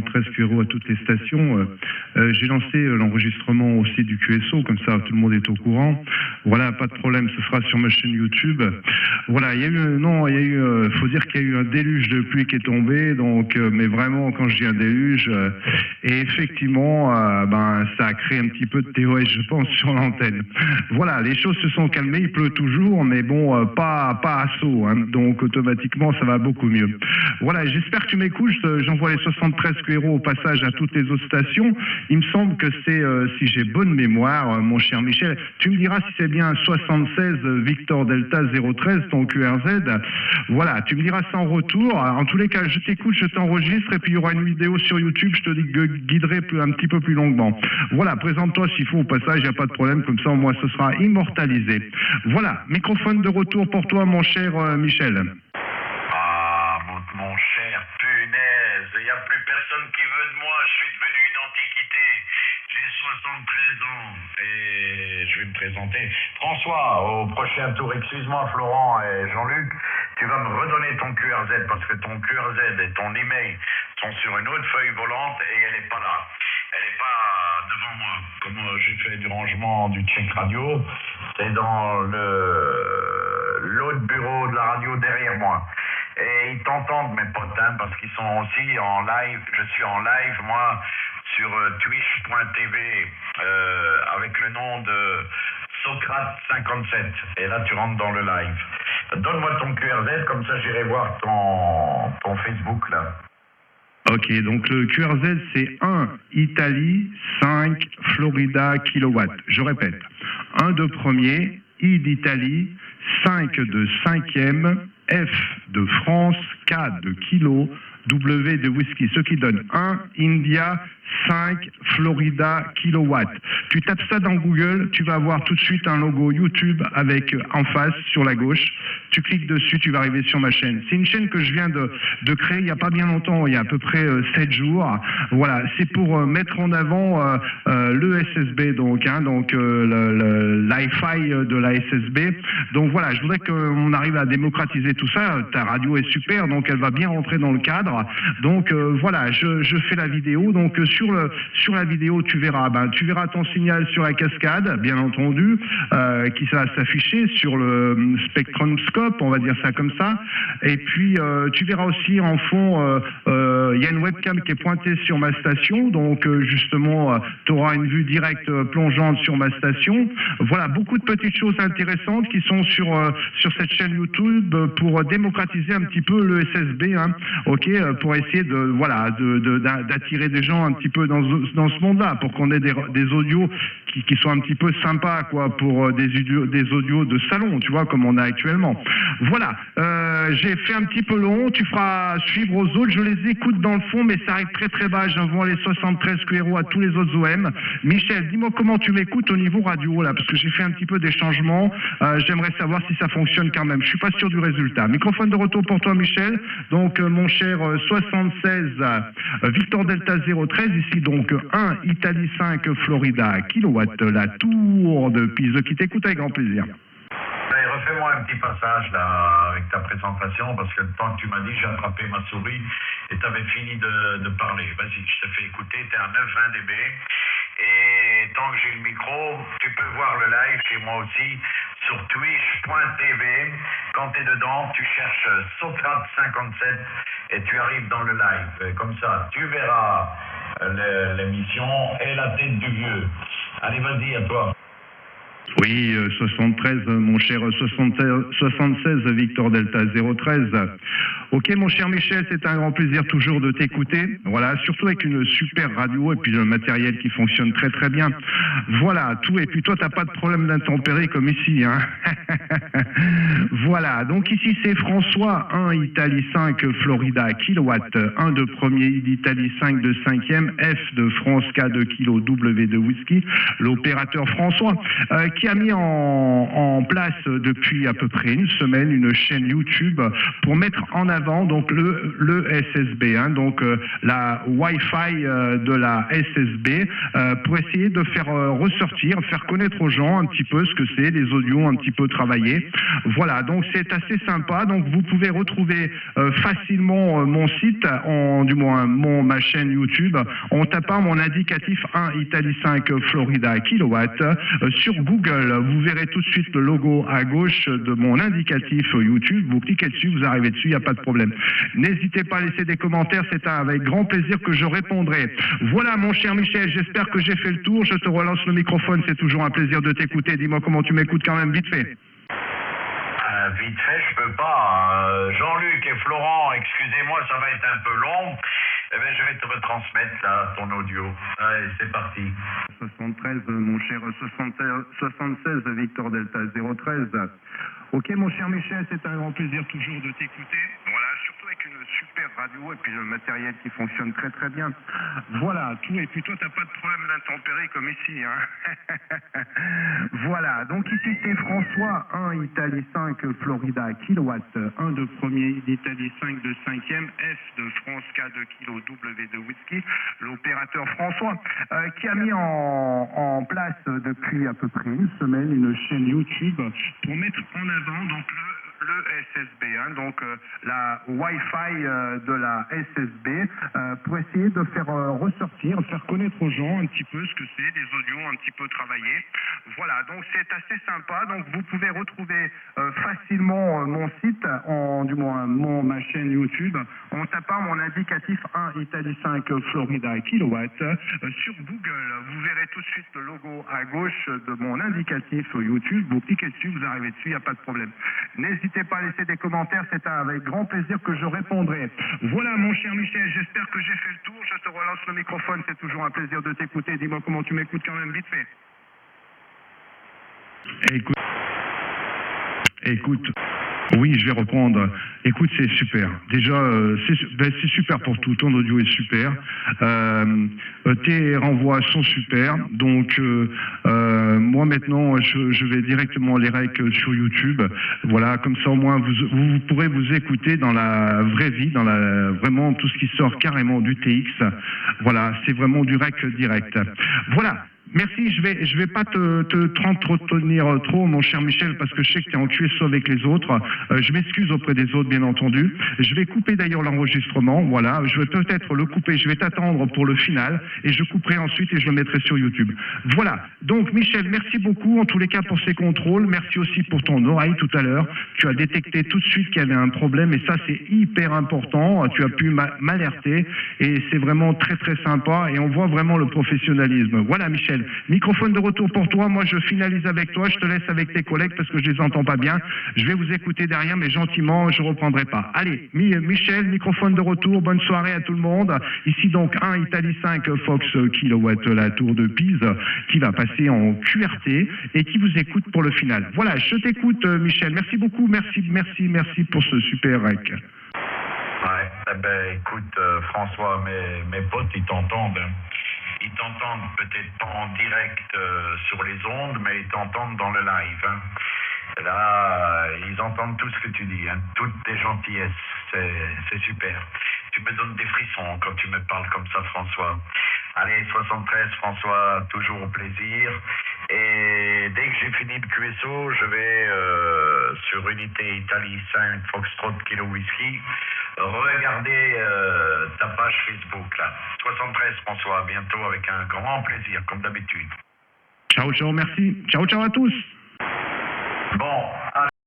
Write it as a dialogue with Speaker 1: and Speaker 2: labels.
Speaker 1: 73 QRO à toutes les stations. J'ai lancé l'enregistrement aussi du QSO, comme ça tout le monde est au courant. Voilà, pas de problème, ce sera sur ma chaîne YouTube. Voilà, faut dire qu'il y a eu un déluge de pluie qui est tombé, donc, mais vraiment, quand je dis un déluge, et effectivement, ça a créé un petit peu de TOS, je pense, sur l'antenne. Voilà, les choses se sont calmées, il pleut toujours, mais bon, pas à saut, hein, donc automatiquement, ça va beaucoup mieux. Voilà, j'espère que tu m'écoutes, j'envoie les 73 QRO au passage à toutes les autres stations. Il me semble que c'est, si j'ai bonne mémoire, mon cher Michel, tu me diras si c'est bien 76 Victor Delta 013, ton QRZ. Voilà, tu me diras ça en retour. Alors, en tous les cas, je t'écoute, je t'enregistre, et puis il y aura une vidéo sur YouTube, je te guiderai un petit peu plus longuement. Voilà, présente-toi s'il faut au passage, il n'y a pas de problème, comme ça au moins ce sera immortalisé. Voilà, microphone de retour pour toi, mon cher Michel.
Speaker 2: Ah, mon cher, punaise, il n'y a plus personne qui veut de moi, je suis devenu une antiquité. J'ai 73 ans et je vais me présenter. François, au prochain tour, excuse-moi Florent et Jean-Luc, tu vas me redonner ton QRZ parce que ton QRZ et ton email sont sur une autre feuille volante et elle n'est pas là. Elle n'est pas devant moi. Comme j'ai fait du rangement du Check Radio, c'est dans l'autre bureau de la radio derrière moi. Et ils t'entendent mes potes, hein, parce qu'ils sont aussi en live. Je suis en live, moi, sur twitch.tv avec le nom de Socrate57. Et là, tu rentres dans le live. Donne-moi ton QRZ, comme ça j'irai voir ton Facebook, là.
Speaker 1: Ok, donc le QRZ, c'est 1 Italie, 5 Florida kilowatt. Je répète, 1 de premier, I d'Italie, 5 de cinquième, F de France, K de kilo, W de whisky, ce qui donne 1 India, 5 Florida kilowatt. Tu tapes ça dans Google, tu vas avoir tout de suite un logo YouTube avec en face sur la gauche. Tu cliques dessus, tu vas arriver sur ma chaîne. C'est une chaîne que je viens de créer il n'y a pas bien longtemps, il y a à peu près 7 jours. Voilà, c'est pour mettre en avant le SSB, donc le l'hi-fi de la SSB. Donc voilà, je voudrais qu'on arrive à démocratiser tout ça. Ta radio est super, donc elle va bien rentrer dans le cadre. Donc voilà, je fais la vidéo. Donc sur la vidéo, tu verras ton signal sur la cascade, bien entendu, qui va s'afficher sur le Spectrumscope, on va dire ça comme ça. Et puis tu verras aussi en fond, il y a une webcam qui est pointée sur ma station, donc justement, tu auras une vue directe plongeante sur ma station. Voilà, beaucoup de petites choses intéressantes qui sont sur cette chaîne YouTube pour démocratiser un petit peu le SSB, hein, ok, pour essayer d'attirer des gens un petit peu dans ce monde-là, pour qu'on ait des audios qui soient un petit peu sympas, quoi, pour des audios de salon, tu vois, comme on a actuellement. Voilà, j'ai fait un petit peu long, tu feras suivre aux autres, je les écoute dans le fond, mais ça arrive très très bas, j'envoie les 73 QRO à tous les autres OM. Michel, dis-moi comment tu m'écoutes au niveau radio, là, parce que j'ai fait un petit peu des changements, j'aimerais savoir si ça fonctionne quand même, je suis pas sûr du résultat. Microphone de retour pour toi, Michel. Donc, mon cher 76 Victor Delta 013, ici donc 1 Italie 5 Florida kilowatt, la tour de Pise, qui t'écoute avec grand plaisir.
Speaker 2: Allez, refais-moi un petit passage là avec ta présentation, parce que le temps que tu m'as dit, j'ai attrapé ma souris et tu avais fini de parler. Vas-y, je te fais écouter, tu es à 920 dB. Et tant que j'ai le micro, tu peux voir le live chez moi aussi sur twitch.tv. Quand tu es dedans, tu cherches Socrate57 et tu arrives dans le live. Et comme ça, tu verras l'émission et la tête du vieux. Allez, vas-y, à toi.
Speaker 1: Oui, 73, mon cher 76 Victor Delta 013. Ok, mon cher Michel, c'est un grand plaisir toujours de t'écouter. Voilà, surtout avec une super radio et puis le matériel qui fonctionne très très bien. Voilà, tout. Et puis toi, t'as pas de problème d'intempéries comme ici, hein. Voilà, donc ici c'est François, 1 Italie 5 Florida kilowatt, 1 de premier, d'Italie 5 de cinquième, F de France, K de kilo, W de whisky, l'opérateur François. qui a mis en place depuis à peu près une semaine une chaîne YouTube pour mettre en avant donc le SSB, hein, donc la Wi-Fi de la SSB, pour essayer de faire ressortir, faire connaître aux gens un petit peu ce que c'est, les audios un petit peu travaillés. Voilà, donc c'est assez sympa. Donc vous pouvez retrouver facilement mon site, du moins ma chaîne YouTube, en tapant mon indicatif 1 Italie 5 Florida kilowatt sur Google. Vous verrez tout de suite le logo à gauche de mon indicatif YouTube. Vous cliquez dessus, vous arrivez dessus, il n'y a pas de problème. N'hésitez pas à laisser des commentaires, c'est avec grand plaisir que je répondrai. Voilà mon cher Michel, j'espère que j'ai fait le tour. Je te relance le microphone, c'est toujours un plaisir de t'écouter. Dis-moi comment tu m'écoutes quand même, vite fait.
Speaker 2: Vite fait, je peux pas. Jean-Luc et Florent, excusez-moi, ça va être un peu long. Eh bien, je vais te retransmettre là ton audio. Allez, c'est parti.
Speaker 1: 73, mon cher 76, Victor Delta 013. Ok, mon cher Michel, c'est un grand plaisir toujours de t'écouter. Voilà, surtout avec une super radio et puis le matériel qui fonctionne très très bien. Voilà, tout. Et puis toi, t'as pas de problème d'intempéries comme ici, hein. Voilà, donc ici c'est François 1 Italie 5 Florida kilowatt, 1 de premier, Italie 5 de 5e, F de France K de kilo, W de whisky, l'opérateur François, qui a mis en place depuis à peu près une semaine une chaîne YouTube pour mettre en avant donc le SSB, hein, donc la Wi-Fi de la SSB, pour essayer de faire ressortir, faire connaître aux gens un petit peu ce que c'est, des audios un petit peu travaillés. Voilà, donc c'est assez sympa. Donc vous pouvez retrouver facilement mon site, du moins ma chaîne YouTube, en tapant mon indicatif 1 Italie 5 Florida kilowatt sur Google. Vous verrez tout de suite le logo à gauche de mon indicatif YouTube. Vous cliquez dessus, vous arrivez dessus, il n'y a pas de problème. N'hésitez pas à laisser des commentaires, c'est avec grand plaisir que je répondrai. Voilà mon cher Michel, j'espère que j'ai fait le tour. Je te relance le microphone, c'est toujours un plaisir de t'écouter. Dis-moi comment tu m'écoutes quand même, vite fait. Écoute, oui, je vais reprendre. Écoute, c'est super. Déjà, c'est super pour tout. Ton audio est super. Tes renvois sont super. Donc, moi maintenant, je vais directement les rec sur YouTube. Voilà, comme ça au moins vous pourrez vous écouter dans la vraie vie, vraiment tout ce qui sort carrément du TX. Voilà, c'est vraiment du rec direct. Voilà. Merci, je vais pas t'entretenir trop, mon cher Michel, parce que je sais que tu es en QSO avec les autres. Je m'excuse auprès des autres, bien entendu. Je vais couper d'ailleurs l'enregistrement, voilà. Je vais peut-être le couper, je vais t'attendre pour le final, et je couperai ensuite et je le mettrai sur YouTube. Voilà, donc Michel, merci beaucoup, en tous les cas, pour ces contrôles. Merci aussi pour ton oreille tout à l'heure. Tu as détecté tout de suite qu'il y avait un problème, et ça, c'est hyper important. Tu as pu m'alerter, et c'est vraiment très, très sympa, et on voit vraiment le professionnalisme. Voilà, Michel. Microphone de retour pour toi. Moi, je finalise avec toi. Je te laisse avec tes collègues parce que je les entends pas bien. Je vais vous écouter derrière, mais gentiment, je reprendrai pas. Allez, Michel, microphone de retour. Bonne soirée à tout le monde. Ici donc 1 Italie 5 Fox kilowatt, la tour de Pise, qui va passer en QRT et qui vous écoute pour le final. Voilà, je t'écoute, Michel. Merci beaucoup. Merci pour ce super rec.
Speaker 2: Ouais, eh ben, écoute, François, mes potes, ils t'entendent. Ils t'entendent peut-être pas en direct sur les ondes, mais ils t'entendent dans le live. Hein. Et là, ils entendent tout ce que tu dis, hein, toutes tes gentillesses. C'est super. Tu me donnes des frissons quand tu me parles comme ça, François. Allez, 73, François, toujours au plaisir. Et dès que j'ai fini le QSO, je vais sur unité Italie 5 Foxtrot Kilo Whisky regarder ta page Facebook là. 73, François, à bientôt avec un grand plaisir, comme d'habitude.
Speaker 1: Ciao, merci. Ciao à tous.
Speaker 2: Bon.